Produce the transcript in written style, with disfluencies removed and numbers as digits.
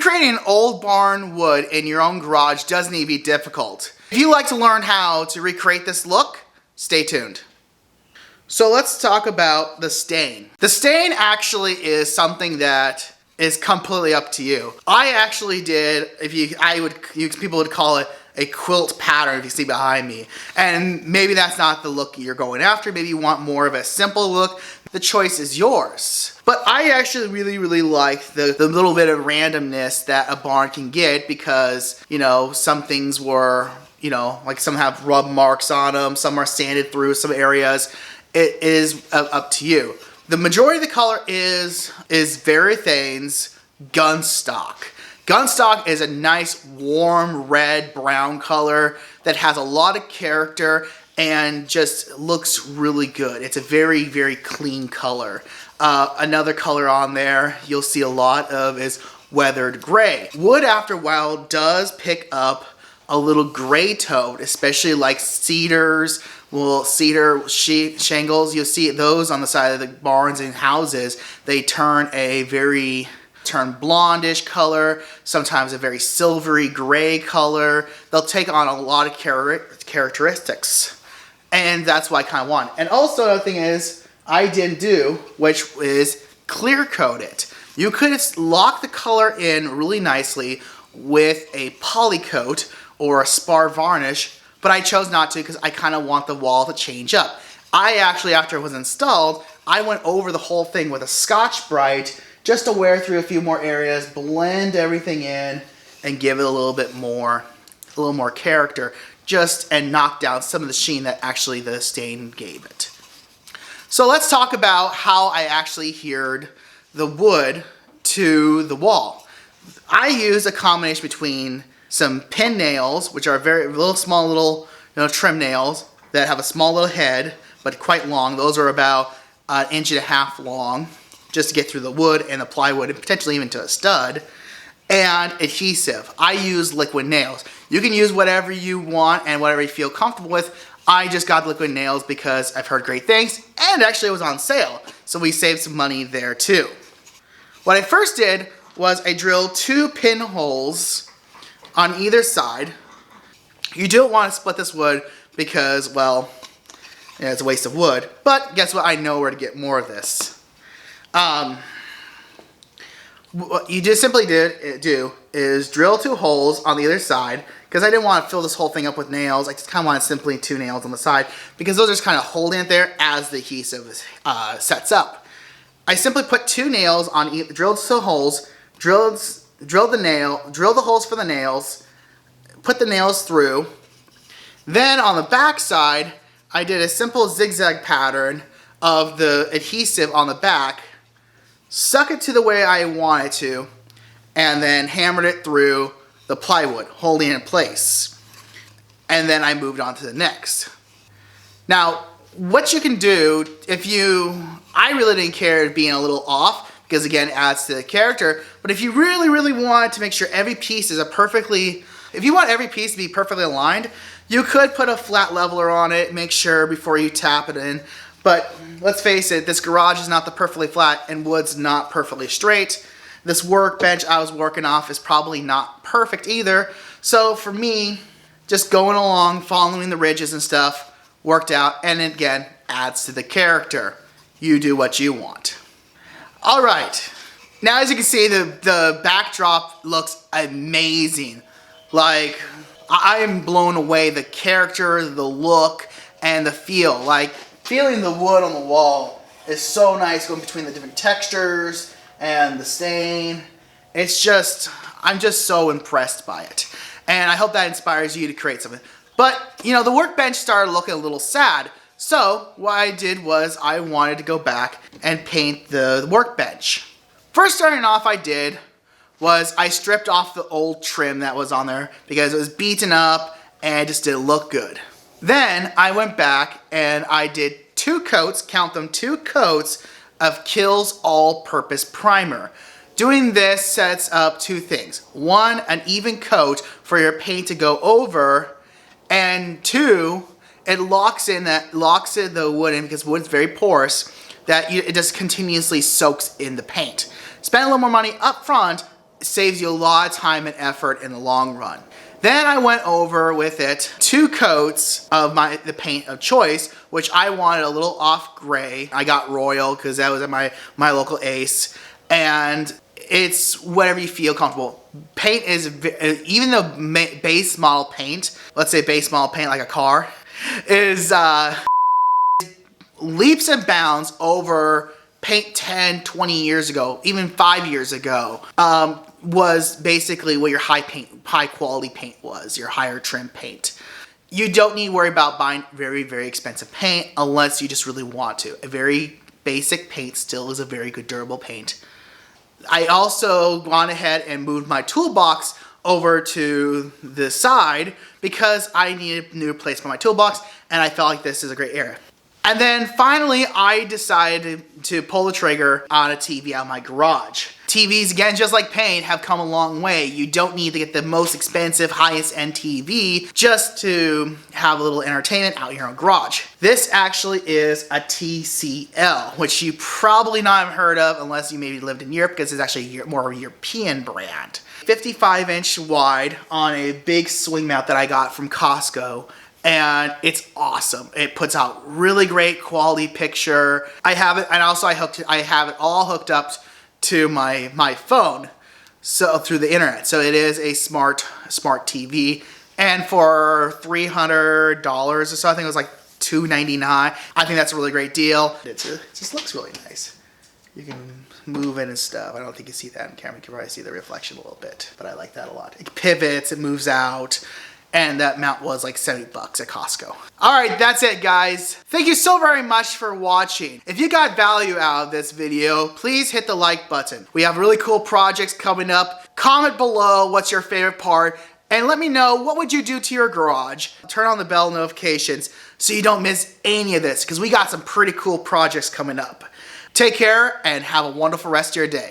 Recreating an old barn wood in your own garage doesn't need to be difficult. If you'd like to learn how to recreate this look, stay tuned. So let's talk about the stain. The stain actually is something that is completely up to you. I actually did, people would call it a quilt pattern if you see behind me. And maybe that's not the look you're going after. Maybe you want more of a simple look. The choice is yours. But I actually really like the little bit of randomness that a barn can get because, you know, some things were, you know, like some have rub marks on them, some are sanded through some areas. It is up to you. The majority of the color is Varathane's Gunstock. Gunstock is a nice warm red brown color that has a lot of character and just looks really good. It's a very clean color. Another color on there you'll see a lot of is Weathered Gray. Wood after a while does pick up a little gray tone, especially like cedars. Well, cedar shingles, you'll see those on the side of the barns and houses. They turn blondish color, sometimes a very silvery gray color. They'll take on a lot of characteristics. And that's what I kind of want. And also another thing is, I didn't do, which is clear coat it. You could lock the color in really nicely with a poly coat or a spar varnish, but I chose not to because I kind of want the wall to change up. I actually, after it was installed, I went over the whole thing with a Scotch-Brite just to wear through a few more areas, blend everything in, and give it a little more character, and knock down some of the sheen that actually the stain gave it. So let's talk about how I actually adhered the wood to the wall. I used a combination between some pin nails, which are small little trim nails that have a small little head, but quite long. Those are about 1.5 inches long, just to get through the wood and the plywood, and potentially even to a stud. And adhesive. I use liquid nails. You can use whatever you want and whatever you feel comfortable with. I just got liquid nails because I've heard great things, and actually it was on sale, so we saved some money there too. What I first did was I drilled 2 pinholes on either side. You don't want to split this wood because, well, it's a waste of wood, but guess what? I know where to get more of this. What you just simply do is drill 2 holes on the other side, because I didn't want to fill this whole thing up with nails. I just kind of wanted simply 2 nails on the side, because those are just kind of holding it there as the adhesive sets up. I simply put 2 nails on each, drilled 2 holes, drilled the holes for the nails, put the nails through. Then on the back side, I did a simple zigzag pattern of the adhesive on the back, stuck it to the way I wanted to, and then hammered it through the plywood, holding it in place. And then I moved on to the next. Now, what you can do, I really didn't care being a little off, because again, it adds to the character, but if you really wanted to make sure every piece is if you want every piece to be perfectly aligned, you could put a flat leveler on it, make sure before you tap it in. But let's face it, this garage is not the perfectly flat, and wood's not perfectly straight. This workbench I was working off is probably not perfect either. So for me, just going along, following the ridges and stuff, worked out, and again, adds to the character. You do what you want. All right, now as you can see, the backdrop looks amazing. Like, I am blown away. The character, the look, and the feel. Like, feeling the wood on the wall is so nice, going between the different textures and the stain. I'm just so impressed by it. And I hope that inspires you to create something. But, the workbench started looking a little sad. So, what I did was I wanted to go back and paint the workbench. First starting off I stripped off the old trim that was on there because it was beaten up and it just didn't look good. Then I went back and I did 2 coats, count them, 2 coats of Kilz All-Purpose Primer. Doing this sets up 2 things. 1, an even coat for your paint to go over, and 2, it locks in the wood in, because wood's very porous, that it just continuously soaks in the paint. Spend a little more money up front, saves you a lot of time and effort in the long run. Then I went over with it 2 coats of the paint of choice, which I wanted a little off gray. I got Royal because that was at my local Ace, and it's whatever you feel comfortable. Paint is, even though base model paint, let's say base model paint like a car, is leaps and bounds over paint 10, 20 years ago, even 5 years ago, was basically what your high quality paint was, your higher trim paint. You don't need to worry about buying very, very expensive paint unless you just really want to. A very basic paint still is a very good durable paint. I also went ahead and moved my toolbox over to the side because I needed a new place for my toolbox, and I felt like this is a great area. And then finally, I decided to pull the trigger on a TV out of my garage. TVs, again, just like paint, have come a long way. You don't need to get the most expensive, highest end TV just to have a little entertainment out in your own garage. This actually is a TCL, which you probably not have heard of unless you maybe lived in Europe, because it's actually more of a European brand. 55-inch wide on a big swing mount that I got from Costco. And it's awesome. It puts out really great quality picture. I have it, and also I have it all hooked up to my phone, so through the internet. So it is a smart TV, and for $300 or so, I think it was like $299. I think that's a really great deal. It just looks really nice. You can move it and stuff. I don't think you see that in camera. You can probably see the reflection a little bit, but I like that a lot. It pivots, it moves out. And that mount was like $70 at Costco. All right, that's it, guys. Thank you so very much for watching. If you got value out of this video, please hit the like button. We have really cool projects coming up. Comment below what's your favorite part, and let me know what would you do to your garage. Turn on the bell notifications so you don't miss any of this, because we got some pretty cool projects coming up. Take care and have a wonderful rest of your day.